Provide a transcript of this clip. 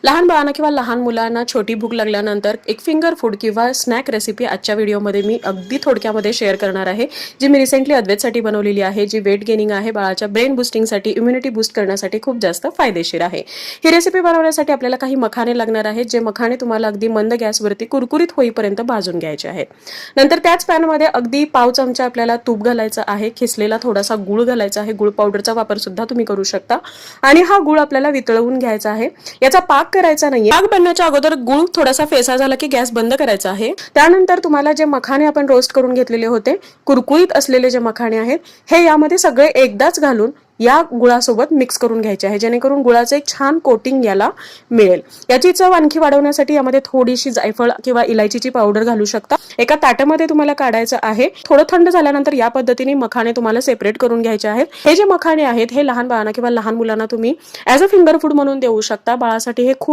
लहान बाळांना किंवा लहान मुलांना छोटी भूक लागल्यानंतर एक फिंगर फूड किंवा स्नॅक रेसिपी आजच्या व्हिडिओमध्ये मी अगदी थोडक्यामध्ये शेअर करणार आहे, जी मी रिसेंटली अद्वैतसाठी बनवलेली आहे, जी वेट गेनिंग आहे, बाळाच्या ब्रेन बुस्टिंगसाठी, इम्युनिटी बूस्ट करण्यासाठी खूप जास्त फायदेशीर आहे। ही रेसिपी बनवण्यासाठी आपल्याला काही मखाणे लागणार आहेत, जे मखाणे तुम्हाला अगदी मंद गॅसवरती कुरकुरीत होईपर्यंत भाजून घ्यायचे आहेत। नंतर त्याच पॅनमध्ये अगदी पाव चमचा आपल्याला तूप घालायचं आहे, खिसलेला थोडासा गुळ घालायचा आहे, गुळ पावडरचा वापर सुद्धा तुम्ही करू शकता आणि हा गुळ आपल्याला वितळवून घ्यायचा आहे। याचा पाक करायचा नाहीये, पाक बनण्याच्या अगोदर गुळ थोडासा फेसा झाला की गॅस बंद करायचा आहे। त्यानंतर तुम्हाला जे मखाणे आपण रोस्ट करून घेतलेले होते, कुरकुरीत असलेले जे मखाणे आहेत, हे यामध्ये सगळे एकदाच घालून या गुळासोबत मिक्स करून घ्यायचे आहे, जेणेकरून गुळाचे एक छान कोटिंग याला मिळेल। याची चव आणखी वाढवण्यासाठी यामध्ये थोडीशी जायफळ किंवा इलायचीची पावडर घालू शकता। एका ताटामध्ये तुम्हाला काढायचं आहे। थोडं थंड झाल्यानंतर या पद्धतीने मखाणे तुम्हाला सेपरेट करून घ्यायचे आहेत। हे जे मखाणे आहेत, हे लहान बाळांना किंवा लहान मुलांना तुम्ही ॲज अ फिंगर फूड म्हणून देऊ शकता। बाळासाठी हे खूप